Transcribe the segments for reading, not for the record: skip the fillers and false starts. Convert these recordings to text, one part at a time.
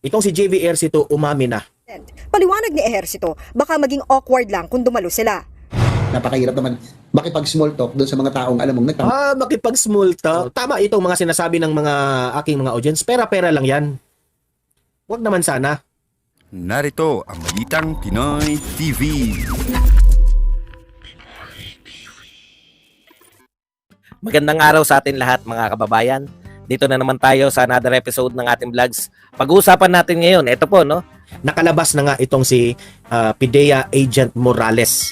Itong si JV Ejercito umami na. Paliwanag ni Ejercito, baka maging awkward lang kung dumalo sila. Napakahirap naman makipag-small talk doon sa mga taong alam mong Makipag-small talk. Tama itong mga sinasabi ng mga aking mga audience. Pera-pera lang yan. Huwag naman sana. Narito ang Balitang Pinoy TV. Magandang araw sa atin lahat mga kababayan. Dito na naman tayo sa another episode ng ating vlogs. Pag-uusapan natin ngayon, ito po no. Nakalabas na nga itong si PIDEA Agent Morales.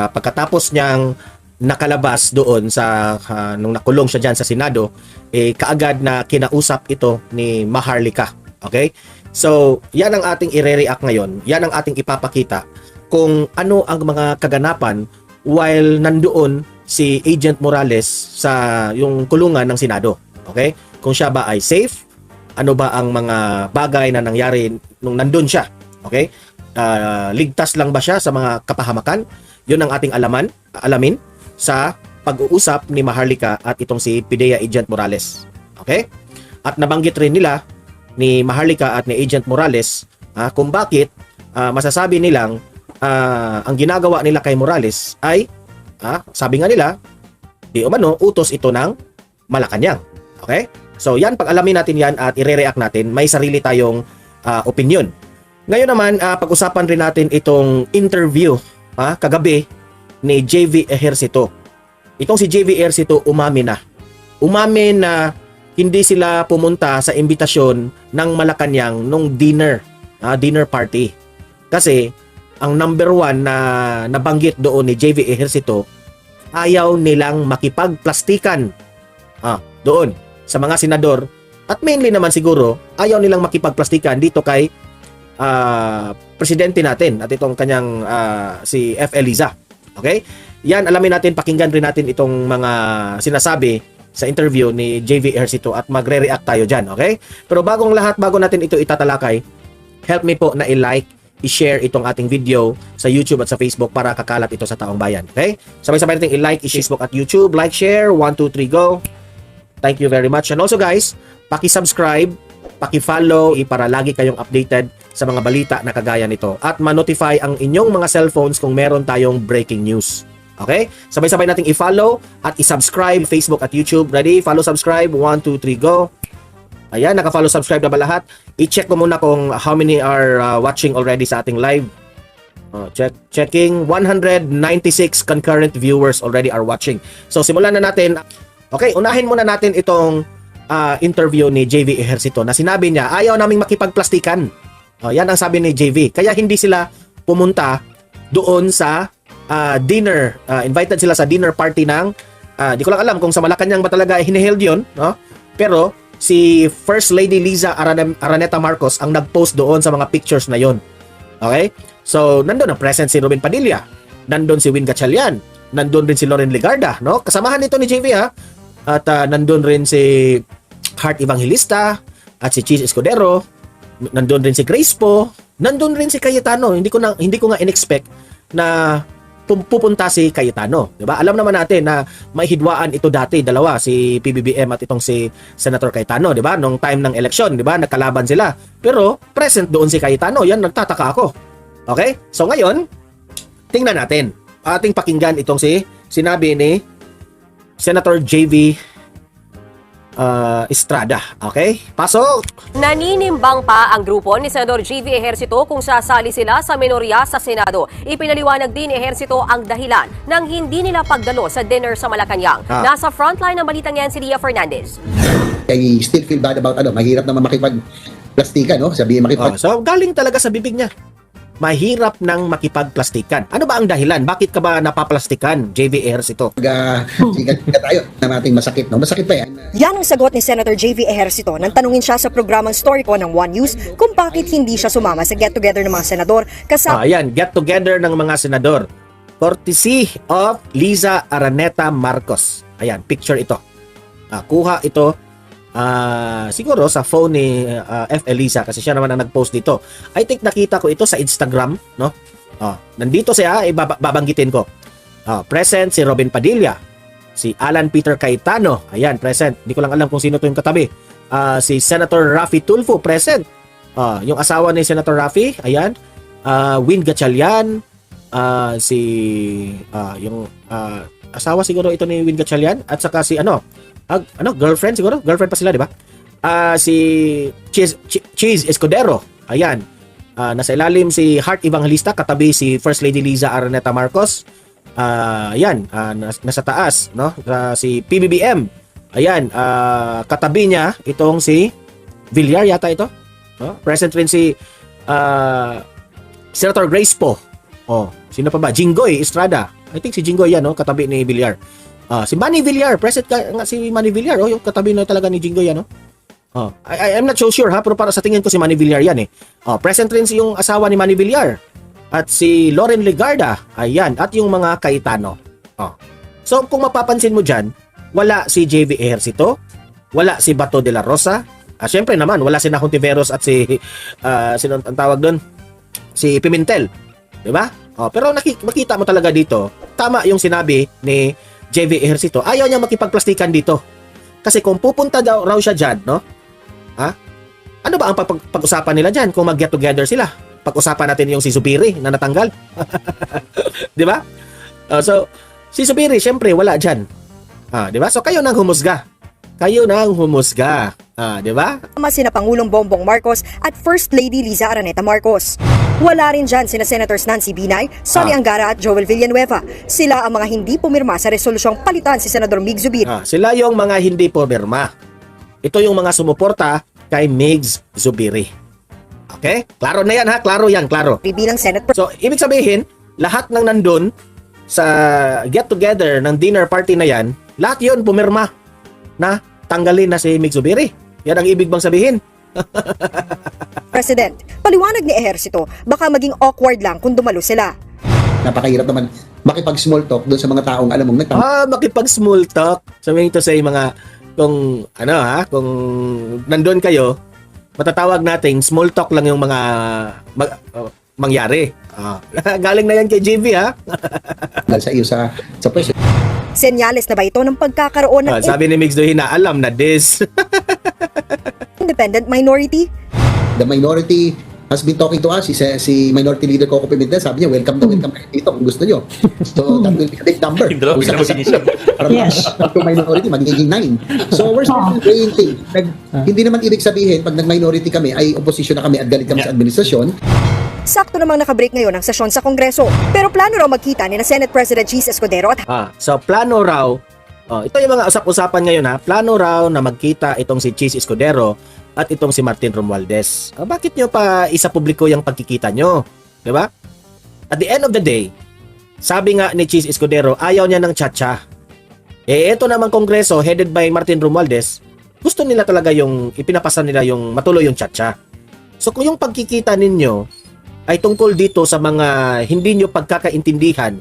Pagkatapos niyang nakalabas doon sa nung nakulong siya diyan sa Senado, kaagad na kinausap ito ni Maharlika. Okay? So, yan ang ating i-react ngayon. Yan ang ating ipapakita kung ano ang mga kaganapan while nandoon si Agent Morales sa yung kulungan ng Senado. Okay? Kung siya ba ay safe, ano ba ang mga bagay na nangyari nung nandun siya. Okay? Ligtas lang ba siya sa mga kapahamakan? Yun ang ating alamin sa pag-uusap ni Maharlika at itong si PIDEA Agent Morales. Okay? At nabanggit rin nila ni Maharlika at ni Agent Morales kung bakit masasabi nilang ang ginagawa nila kay Morales ay sabi nga nila di umano utos ito ng Malacanang. Okay? So yan, pag-alamin natin yan at i-react natin, may sarili tayong opinion. Ngayon naman, pag-usapan rin natin itong interview kagabi ni JV Ejercito. Itong si JV Ejercito umami na. Umami na hindi sila pumunta sa imbitasyon ng Malacanang nung dinner party. Kasi ang number one na nabanggit doon ni JV Ejercito, ayaw nilang makipagplastikan doon sa mga senador at mainly naman siguro ayaw nilang makipagplastikan dito kay presidente natin at itong kanyang si F. Eliza. Okay? Yan, alamin natin, pakinggan rin natin itong mga sinasabi sa interview ni JV Ejercito at magre-react tayo dyan. Okay? Pero bago natin ito itatalakay, help me po na i-like, i-share itong ating video sa YouTube at sa Facebook para kakalat ito sa taong bayan. Okay? Sabay-sabay natin i-like, i-share Facebook at YouTube. Like, share, 1, 2, 3, go! Thank you very much. And also guys, paki-subscribe, paki-follow para lagi kayong updated sa mga balita na kagaya nito. At ma-notify ang inyong mga cellphones kung meron tayong breaking news. Okay? Sabay-sabay nating i-follow at i-subscribe Facebook at YouTube. Ready? Follow, subscribe. 1, 2, 3, go! Ayan, naka-follow, subscribe na ba lahat? I-check ko muna kung how many are watching already sa ating live. Checking. 196 concurrent viewers already are watching. So, simulan na natin. Okay, unahin muna natin itong interview ni JV Ejercito na sinabi niya, ayaw naming makipagplastikan. Yan ang sabi ni JV. Kaya hindi sila pumunta doon sa dinner. Invited sila sa dinner party ng, di ko lang alam kung sa Malacanang ba talaga hiniheld yun. No? Pero si First Lady Liza Araneta Marcos ang nag-post doon sa mga pictures na yon. Okay? So, nandun ang present si Robin Padilla. Nandun si Win Gatchalian. Nandun rin si Loren Legarda. No? Kasamahan nito ni JV At nandun rin si Heart Evangelista at si Cheese Escudero. Nandun rin si Grace Po. Nandun rin si Cayetano. Hindi ko nga in-expect na pupunta si Cayetano, 'di ba? Alam naman natin na may hidwaan ito dati, dalawa, si PBBM at itong si Senator Cayetano, 'di ba? Nung time ng election, 'di ba? Nagkalaban sila. Pero present doon si Cayetano. Yan, nagtataka ako. Okay? So ngayon, tingnan natin. Ating pakinggan itong sinabi ni Senator JV Estrada. Okay? Pasok! Naninimbang pa ang grupo ni Senador JV Ejercito kung sasali sila sa minorya sa Senado. Ipinaliwanag din ni Ejercito ang dahilan ng hindi nila pagdalo sa dinner sa Malacanang. Nasa frontline ng balitang yan si Lia Fernandez. I still feel bad about mahirap naman makipagplastikan, no? Sabihin So galing talaga sa bibig niya. Mahirap nang makipagplastikan. Ano ba ang dahilan? Bakit ka ba napaplastikan, JV Ejercito? Sikat tayo na nating masakit, no? Masakit pa yan. Yan ang sagot ni Senator JV Ejercito nang tanungin siya sa programang Story Ko ng One News kung bakit hindi siya sumama sa get-together ng mga senador. Ayan, get-together ng mga senador. Courtesy of Liza Araneta Marcos. Ayan, picture ito. Kuha ito siguro sa phone ni F. Eliza kasi siya naman ang nag-post dito. I think nakita ko ito sa Instagram, no? Nandito siya, babanggitin ko. Present si Robin Padilla, si Alan Peter Cayetano, ayan, present. Hindi ko lang alam kung sino to yung katabi. Si Senator Raffy Tulfo, present. Yung asawa ni Senator Raffy, ayan. Win Gatchalian, asawa siguro ito ni Win Gatchalian, at saka si girlfriend siguro, girlfriend pa sila, di ba? Si Cheese Escudero, ayan. Nasa ilalim si Heart Evangelista, katabi si First Lady Liza Araneta Marcos. Ayan, nasa taas, no? Si PBBM. Ayan, katabi niya itong si Villar yata ito. No? Present rin si Senator Grace Poe. Sino pa ba? Jinggoy Estrada. I think si Jinggoy yan, no? Katabi ni Villar. Si Manny Villar, present nga si Manny Villar. Yung katabi na talaga ni Jinggoy yan, no? I'm not so sure, ha, pero para sa tingin ko si Manny Villar yan, eh. Present rin si yung asawa ni Manny Villar at si Loren Legarda, ayan, at yung mga Cayetano. So kung mapapansin mo dyan, wala si JV Ejercito, wala si Bato de la Rosa, syempre naman wala si Nahontiveros at si sino ang tawag doon, si Pimentel, di ba? Pero makita mo talaga dito, tama yung sinabi ni JV Ejercito, ayaw niya makipagplastikan dito. Kasi kung pupunta daw raw siya dyan, no? Ano ba ang pag-usapan nila dyan kung mag-get together sila? Pag-usapan natin yung si Zubiri na natanggal. Di ba? So, si Zubiri, syempre, wala dyan. Di ba? So, kayo nang humusga. Kayo nang humusga. Di ba? Sina Pangulong Bongbong Marcos at First Lady Liza Araneta Marcos. Wala rin dyan sina Senators Nancy Binay, Sonny Angara at Joel Villanueva. Sila ang mga hindi pumirma sa resolusyong palitan si Senador Mig Zubiri. Sila yung mga hindi pumirma. Ito yung mga sumuporta kay Migs Zubiri. Okay? Klaro na yan, ha? Klaro yan, klaro. Bilang Senate So, ibig sabihin, lahat ng nandun sa get-together ng dinner party na yan, lahat yun pumirma na tanggalin na si Migs Zubiri. Yan ang ibig bang sabihin? President, paliwanag ni Ejercito, baka maging awkward lang kung dumalo sila. Napakahirap naman makipag-small talk doon sa mga taong alam mong Makipag-small talk. Sabihin ito sa mga, kung nandun kayo, matatawag natin, small talk lang yung mga mangyari. Galing na yan kay JV, ha? sa iyo sa president. Senyales na ba ito ng pagkakaroon ng Sabi ni Migs Dohina, alam na this. independent minority? The minority has been talking to us. Si Minority Leader Coco Pimentel, sabi niya, welcome kayo dito kung gusto niyo. So, that will be a big number. Kung para to minority, magiging 9. So, we're still waiting. Hindi naman ibig sabihin, pag nag-minority kami, ay opposition na kami at galit kami sa administrasyon. Sakto namang nakabreak ngayon ang sesyon sa Kongreso. Pero plano raw magkita ni na Senate President Cheese Escudero at So, plano raw, ito yung mga usap-usapan ngayon, ha? Plano raw na magkita itong si Cheese Escudero at itong si Martin Romualdez. Bakit nyo pa isa publiko yung pagkikita nyo? Diba? At the end of the day, sabi nga ni Cheese Escudero, ayaw niya ng tsa-tsa. Ito naman Kongreso, headed by Martin Romualdez, gusto nila talaga yung, ipinapasa nila yung matuloy yung tsa-tsa. So kung yung pagkikita ninyo ay tungkol dito sa mga hindi nyo pagkakaintindihan,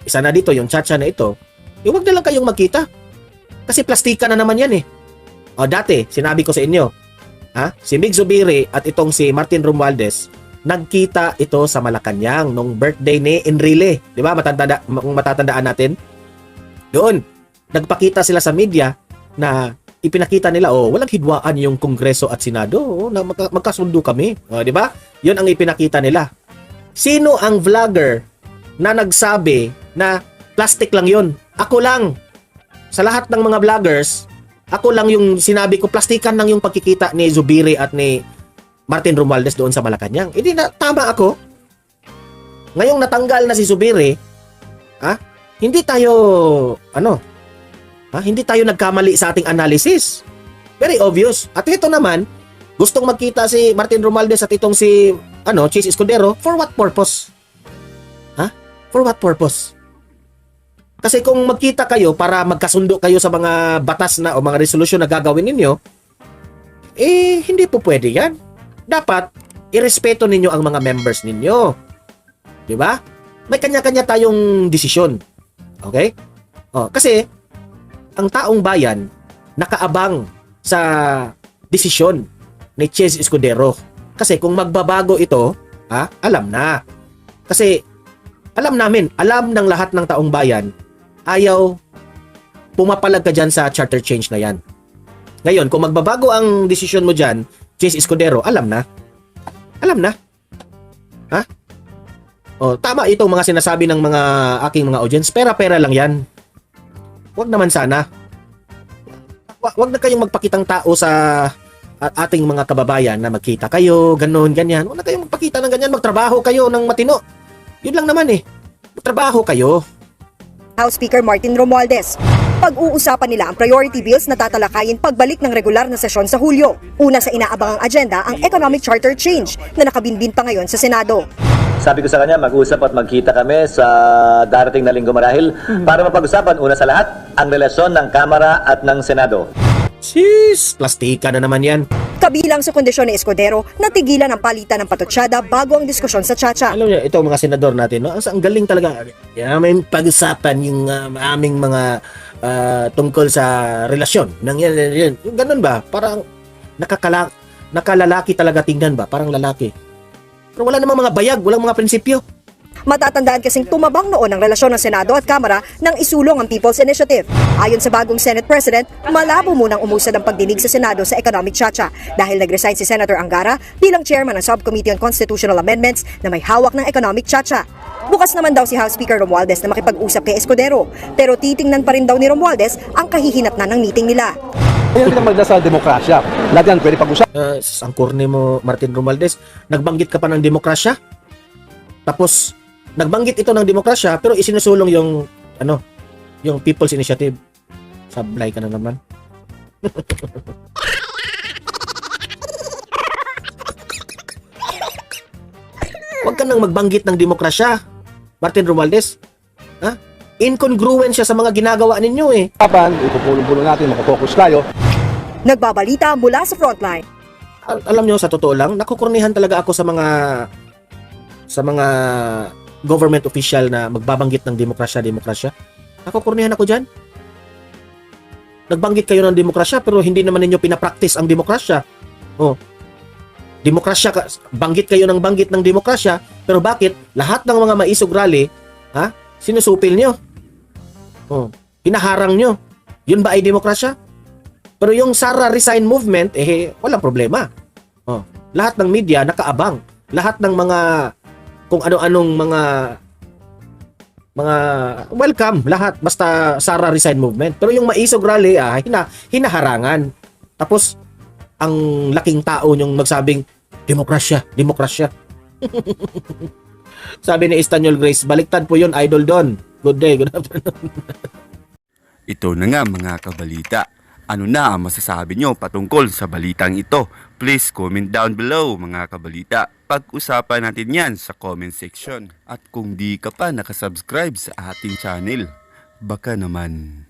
isa na dito yung tsa-tsa na ito, huwag na lang kayong magkita. Kasi plastika na naman yan, eh. Dati, sinabi ko sa inyo, si Mig Zubiri at itong si Martin Romualdez, nagkita ito sa Malacanang nung birthday ni Enrile. Di ba? Matatandaan natin. Doon, nagpakita sila sa media na ipinakita nila, walang hidwaan yung Kongreso at Senado. Na magkasundo kami. Di ba? Yun ang ipinakita nila. Sino ang vlogger na nagsabi na plastic lang yun? Ako lang. Sa lahat ng mga vloggers, ako lang yung sinabi ko, plastikan lang yung pagkikita ni Zubiri at ni Martin Romualdez doon sa Malacanang. Hindi na, tama ako. Ngayong natanggal na si Zubiri, hindi tayo, hindi tayo nagkamali sa ating analysis. Very obvious. At ito naman, gustong magkita si Martin Romualdez at itong si, Cheese Escudero, for what purpose? For what purpose? Kasi kung magkita kayo para magkasundo kayo sa mga batas na o mga resolusyon na gagawin ninyo, hindi po pwede yan. Dapat, irespeto ninyo ang mga members ninyo. Di ba? May kanya-kanya tayong desisyon. Okay? Kasi, ang taong bayan, nakaabang sa desisyon ni Cheese Escudero. Kasi kung magbabago ito, alam na. Kasi, alam ng lahat ng taong bayan, ayaw pumapalag ka dyan sa charter change na yan. Ngayon, kung magbabago ang desisyon mo dyan Chis Escudero, alam na. Alam na. Ha? Oh, tama itong mga sinasabi ng mga aking mga audience. Pera-pera lang yan. Huwag naman sana. Huwag na kayong magpakitang tao sa ating mga kababayan na magkita kayo, ganun, ganyan. Huwag na kayong magpakita ng ganyan. Magtrabaho kayo ng matino. Yun lang naman eh. Magtrabaho kayo. House Speaker Martin Romualdez. Pag-uusapan nila ang priority bills na tatalakayin pagbalik ng regular na sesyon sa Hulyo. Una sa inaabangang agenda ang economic charter change na nakabinbin pa ngayon sa Senado. Sabi ko sa kanya, mag-usap at magkita kami sa darating na linggo marahil para mapag-usapan una sa lahat ang relasyon ng Kamara at ng Senado. Sis, plastika na naman yan. Kabilang sa kondisyon ni Escudero na tigilan ang palitan ng patutsada bago ang diskusyon sa Chacha. Alam niyo, itong mga senador natin, no? Ang galing talaga. May pag-usapan yung aming mga tungkol sa relasyon. Yan. Yung ganun ba? Parang nakalalaki talaga tingnan ba? Parang lalaki. Pero wala namang mga bayag, walang mga prinsipyo. Matatandaan kasing tumabang noon ang relasyon ng Senado at Kamara nang isulong ang People's Initiative. Ayon sa bagong Senate President, malabo munang umusad ang pagdinig sa Senado sa Economic Chacha dahil nag-resign si Senator Angara bilang chairman ng Subcommittee on Constitutional Amendments na may hawak ng Economic Chacha. Bukas naman daw si House Speaker Romualdez na makipag-usap kay Escudero, pero titingnan pa rin daw ni Romualdez ang kahihinatnan ng meeting nila. Yan ang magdasal demokrasya. Lahat yan pwede pag-usap. Ang korne mo, Martin Romualdez, nagbanggit ka pa ng demokrasya? Tapos, nagbanggit ito ng demokrasya pero isinusulong yung yung People's Initiative. Sablay ka na naman. Huwag ka nang magbanggit ng demokrasya, Martin Romualdez. Ha? Incongruent siya sa mga ginagawa ninyo eh. Ipupulong-pulong natin, makapokus tayo. Nagbabalita mula sa frontline. Alam nyo, sa totoo lang, nakukurnihan talaga ako sa mga government official na magbabanggit ng demokrasya. Nakukurnihan ako dyan. Nagbanggit kayo ng demokrasya pero hindi naman ninyo pinapractice ang demokrasya. Oh. Demokrasya, banggit kayo ng banggit ng demokrasya, pero bakit lahat ng mga maisog rally, sinusupil nyo? Oh. Hinaharang nyo. Yun ba ay demokrasya? Pero yung Sara Resign movement, walang problema. Oh. Lahat ng media nakaabang. Lahat ng mga kung ano-anong mga welcome lahat basta Sara Resign movement. Pero yung maisog rally hinaharangan. Tapos ang laking tao yung magsabing demokrasya. Sabi ni Estanyol Grace, baliktad po yun, Idol Don. Good day, good afternoon. Ito na nga mga kabalita. Ano na ang masasabi nyo patungkol sa balitang ito? Please comment down below mga kabalita. Pag-usapan natin yan sa comment section. At kung di ka pa nakasubscribe sa ating channel, baka naman